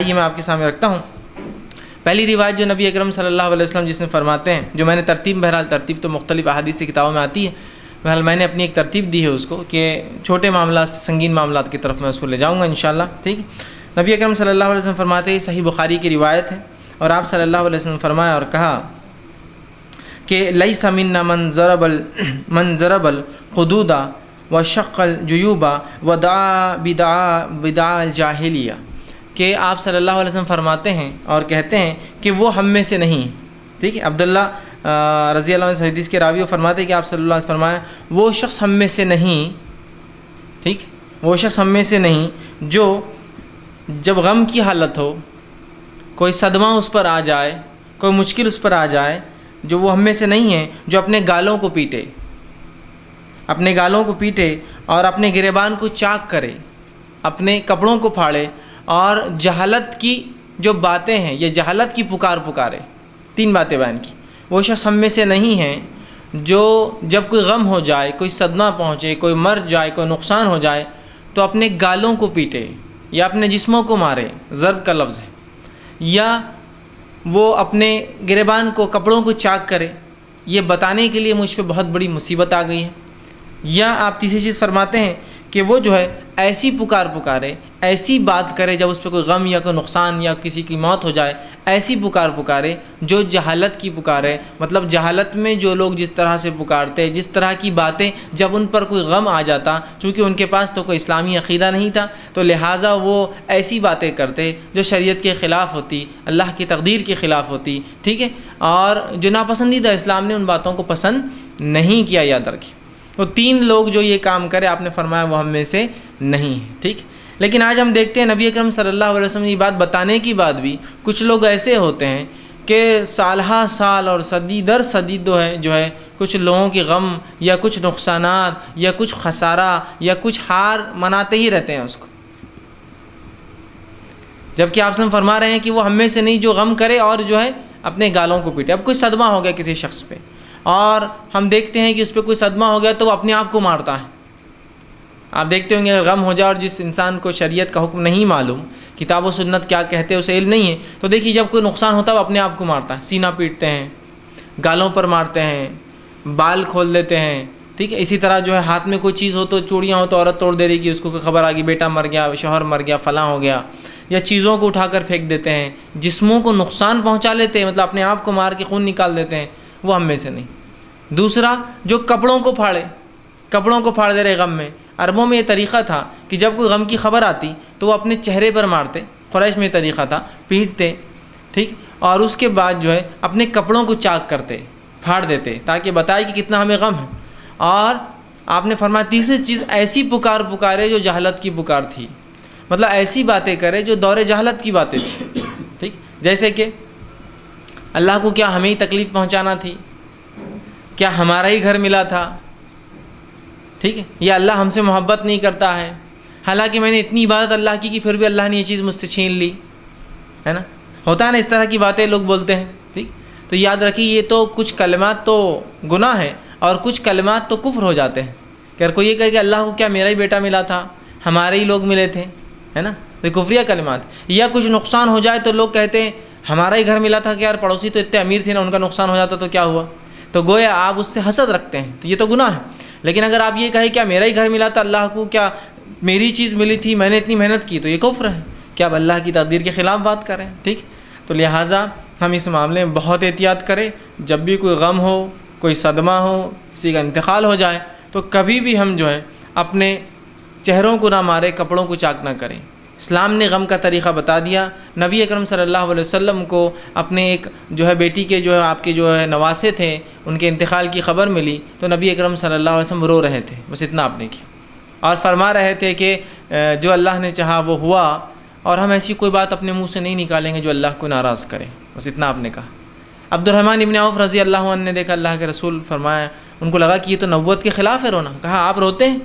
یہ میں آپ کے سامنے رکھتا ہوں۔ پہلی روایت جو نبی اکرم صلی اللہ علیہ وسلم جس میں فرماتے ہیں، جو میں نے بہرحال ترتیب تو مختلف احادیث کی کتابوں میں آتی ہے، بہرحال میں نے اپنی ایک ترتیب دی ہے اس کو کہ چھوٹے معاملات سے سنگین معاملات کی طرف میں اس کو لے جاؤں گا انشاءاللہ، ٹھیک۔ نبی اکرم صلی اللہ علیہ وسلم فرماتے ہیں، صحیح بخاری کی روایت ہے، اور آپ صلی اللہ علیہ وسلم فرمایا اور کہا کہ لیس منا من ضرب الحدود وشق الجیوب ودعا بدعاء الجاہلیہ، کہ آپ صلی اللہ علیہ وسلم فرماتے ہیں اور کہتے ہیں کہ وہ ہم میں سے نہیں، ٹھیک ہے۔ عبداللہ رضی اللہ عنہ حدیث کے راوی فرماتے ہیں کہ آپ صلی اللہ علیہ وسلم فرمایا وہ شخص ہم میں سے نہیں، ٹھیک، وہ شخص ہم میں سے نہیں جو جب غم کی حالت ہو، کوئی صدمہ اس پر آ جائے، کوئی مشکل اس پر آ جائے، جو وہ ہم میں سے نہیں ہے جو اپنے گالوں کو پیٹے، اپنے گالوں کو پیٹے اور اپنے گریبان کو چاک کرے، اپنے کپڑوں کو پھاڑے اور جہالت کی جو باتیں ہیں یہ جہالت کی پکارے، تین باتیں بیان کی۔ وہ شخص ہم میں سے نہیں ہے جو جب کوئی غم ہو جائے، کوئی صدمہ پہنچے، کوئی مر جائے، کوئی نقصان ہو جائے تو اپنے گالوں کو پیٹے یا اپنے جسموں کو مارے، ضرب کا لفظ ہے، یا وہ اپنے گریبان کو کپڑوں کو چاک کرے، یہ بتانے کے لیے مجھ پہ بہت بڑی مصیبت آ گئی ہے۔ یا آپ تیسری چیز فرماتے ہیں کہ وہ جو ہے ایسی پکارے، ایسی بات کرے جب اس پہ کوئی غم یا کوئی نقصان یا کسی کی موت ہو جائے، ایسی پکارے جو جہالت کی پکارے، مطلب جہالت میں جو لوگ جس طرح سے پکارتے، جس طرح کی باتیں جب ان پر کوئی غم آ جاتا، چونکہ ان کے پاس تو کوئی اسلامی عقیدہ نہیں تھا تو لہٰذا وہ ایسی باتیں کرتے جو شریعت کے خلاف ہوتی، اللہ کی تقدیر کے خلاف ہوتی، ٹھیک ہے، اور جو ناپسندیدہ، اسلام نے ان باتوں کو پسند نہیں کیا، یاد رکھیں۔ تو تین لوگ جو یہ کام کرے آپ نے فرمایا وہ ہم میں سے نہیں ہے، ٹھیک۔ لیکن آج ہم دیکھتے ہیں نبی اکرم صلی اللہ علیہ وسلم نے یہ بات بتانے کے بعد بھی کچھ لوگ ایسے ہوتے ہیں کہ سالہ سال اور صدی در صدی جو ہے کچھ لوگوں کی غم یا کچھ نقصانات یا کچھ خسارہ یا کچھ ہار مناتے ہی رہتے ہیں اس کو، جبکہ آپ وسلم فرما رہے ہیں کہ وہ ہم میں سے نہیں جو غم کرے اور جو ہے اپنے گالوں کو پیٹے۔ اب کوئی صدمہ ہو گیا کسی شخص پہ اور ہم دیکھتے ہیں کہ اس پہ کوئی صدمہ ہو گیا تو وہ اپنے آپ کو مارتا ہے۔ آپ دیکھتے ہوں گے اگر غم ہو جائے اور جس انسان کو شریعت کا حکم نہیں معلوم، کتاب و سنت کیا کہتے ہیں اسے علم نہیں ہے، تو دیکھیے جب کوئی نقصان ہوتا ہے وہ اپنے آپ کو مارتا ہے، سینہ پیٹتے ہیں، گالوں پر مارتے ہیں، بال کھول دیتے ہیں، ٹھیک ہے۔ اسی طرح جو ہے ہاتھ میں کوئی چیز ہو تو چوڑیاں ہو تو عورت توڑ دے رہی کہ اس کو کوئی خبر آ گئی بیٹا مر گیا، شوہر مر گیا، فلاں ہو گیا، یا چیزوں کو اٹھا کر پھینک دیتے ہیں، جسموں کو نقصان پہنچا لیتے ہیں، مطلب اپنے آپ کو مار کے خون نکال دیتے ہیں، وہ ہم میں سے نہیں۔ دوسرا جو کپڑوں کو پھاڑ دے رہے غم میں، عربوں میں یہ طریقہ تھا کہ جب کوئی غم کی خبر آتی تو وہ اپنے چہرے پر مارتے، قریش میں یہ طریقہ تھا، پیٹتے، ٹھیک، اور اس کے بعد جو ہے اپنے کپڑوں کو چاک کرتے، پھاڑ دیتے تاکہ بتائے کہ کتنا ہمیں غم ہے۔ اور آپ نے فرمایا تیسری چیز ایسی پکارے جو جہالت کی پکار تھی، مطلب ایسی باتیں کرے جو دور جہالت کی باتیں تھی، ٹھیک، جیسے کہ اللہ کو کیا ہمیں ہی تکلیف پہنچانا تھی، کیا ہمارا ہی گھر ملا تھا، ٹھیک ہے، یا اللہ ہم سے محبت نہیں کرتا ہے، حالانکہ میں نے اتنی عبادت اللہ کی کہ پھر بھی اللہ نے یہ چیز مجھ سے چھین لی، ہے نا، ہوتا ہے نا اس طرح کی باتیں لوگ بولتے ہیں، ٹھیک۔ تو یاد رکھیے یہ تو کچھ کلمات تو گناہ ہیں اور کچھ کلمات تو کفر ہو جاتے ہیں، کہ اگر کوئی یہ کہے کہ اللہ کو کیا میرا ہی بیٹا ملا تھا، ہمارے ہی لوگ ملے تھے، ہے نا، تو کفریہ کلمات۔ یا کچھ نقصان ہو جائے تو لوگ کہتے ہیں ہمارا ہی گھر ملا تھا کہ یار پڑوسی تو اتنے امیر تھے نا، ان کا نقصان ہو جاتا تو کیا ہوا، تو گویا آپ اس سے حسد رکھتے ہیں، تو یہ تو گناہ ہے۔ لیکن اگر آپ یہ کہیں کیا میرا ہی گھر ملا تھا، اللہ کو کیا میری چیز ملی تھی، میں نے اتنی محنت کی، تو یہ کفر ہے کہ آپ اللہ کی تقدیر کے خلاف بات کریں، ٹھیک۔ تو لہٰذا ہم اس معاملے میں بہت احتیاط کریں، جب بھی کوئی غم ہو، کوئی صدمہ ہو، کسی کا انتقال ہو جائے تو کبھی بھی ہم جو ہے اپنے چہروں کو نہ مارے، کپڑوں کو چاک نہ کریں۔ اسلام نے غم کا طریقہ بتا دیا۔ نبی اکرم صلی اللہ علیہ وسلم کو اپنے ایک جو ہے بیٹی کے جو ہے آپ کے جو ہے نواسے تھے، ان کے انتقال کی خبر ملی تو نبی اکرم صلی اللہ علیہ وسلم رو رہے تھے، بس اتنا آپ نے کیا، اور فرما رہے تھے کہ جو اللہ نے چاہا وہ ہوا، اور ہم ایسی کوئی بات اپنے منہ سے نہیں نکالیں گے جو اللہ کو ناراض کرے، بس اتنا آپ نے کہا۔ عبد الرحمن ابن عوف رضی اللہ عنہ نے دیکھا اللہ کے رسول، فرمایا ان کو لگا کہ یہ تو نبوت کے خلاف ہے رونا، کہا آپ روتے ہیں؟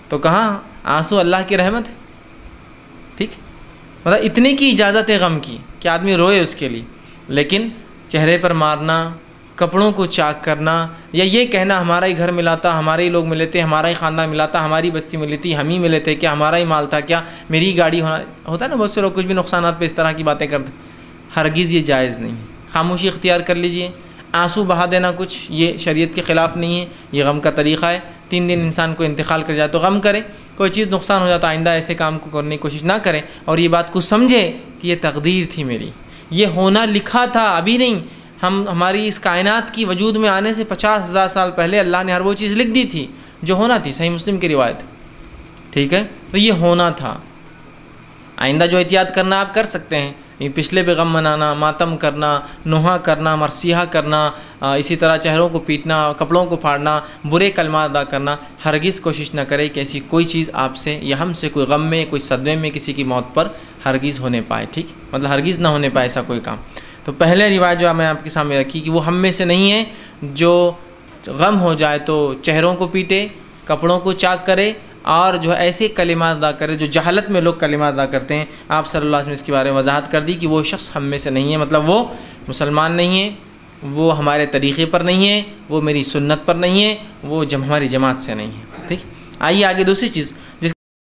تو کہا آنسو اللہ کی رحمت ہے، ٹھیک، مطلب اتنے کی اجازت ہے غم کی کہ آدمی روئے اس کے لیے، لیکن چہرے پر مارنا، کپڑوں کو چاک کرنا، یا یہ کہنا ہمارا ہی گھر ملا تھا، ہمارے ہی لوگ ملے تھے، ہمارا ہی خاندان ملا تھا، ہماری بستی ملی تھی، ہم ہی ملے تھے، کیا ہمارا ہی مال تھا، کیا میری گاڑی ہوتا ہے نا، بہت سے لوگ کچھ بھی نقصانات پہ اس طرح کی باتیں کرتے ہیں۔ ہرگز یہ جائز نہیں ہے، خاموشی اختیار کر لیجئے۔ آنسو بہا دینا کچھ یہ شریعت کے خلاف نہیں ہے، یہ غم کا طریقہ ہے۔ 3 دن انسان کو انتقال کر جائے تو غم کرے، کوئی چیز نقصان ہو جاتا آئندہ ایسے کام کو کرنے کی کوشش نہ کرے، اور یہ بات کو سمجھے کہ یہ تقدیر تھی میری، یہ ہونا لکھا تھا، ابھی نہیں۔ ہماری اس کائنات کی وجود میں آنے سے 50,000 سال پہلے اللہ نے ہر وہ چیز لکھ دی تھی جو ہونا تھی، صحیح مسلم کی روایت، ٹھیک ہے؟ تو یہ ہونا تھا۔ آئندہ جو احتیاط کرنا آپ کر سکتے ہیں، پچھلے پہ غم منانا، ماتم کرنا، نوحہ کرنا، مرثیہ کرنا، اسی طرح چہروں کو پیٹنا، کپڑوں کو پھاڑنا، برے کلمات ادا کرنا، ہرگز کوشش نہ کرے کہ ایسی کوئی چیز آپ سے یا ہم سے کوئی غم میں، کوئی صدمے میں کسی کی موت پر ہرگز ہونے پائے، ٹھیک؟ مطلب ہرگز نہ ہونے پائے ایسا کوئی کام۔ تو پہلے روایت جو میں آپ کے سامنے رکھی کہ وہ ہم میں سے نہیں ہے جو غم ہو جائے تو چہروں کو پیٹے، کپڑوں کو چاک کرے، اور جو ایسے کلمات ادا کرے جو جہالت میں لوگ کلمات ادا کرتے ہیں۔ آپ صلی اللہ علیہ وسلم اس کے بارے میں وضاحت کر دی کہ وہ شخص ہم میں سے نہیں ہے، مطلب وہ مسلمان نہیں ہے، وہ ہمارے طریقے پر نہیں ہے، وہ میری سنت پر نہیں ہے، وہ ہماری جماعت سے نہیں ہے، ٹھیک؟ آئیے آگے دوسری چیز جس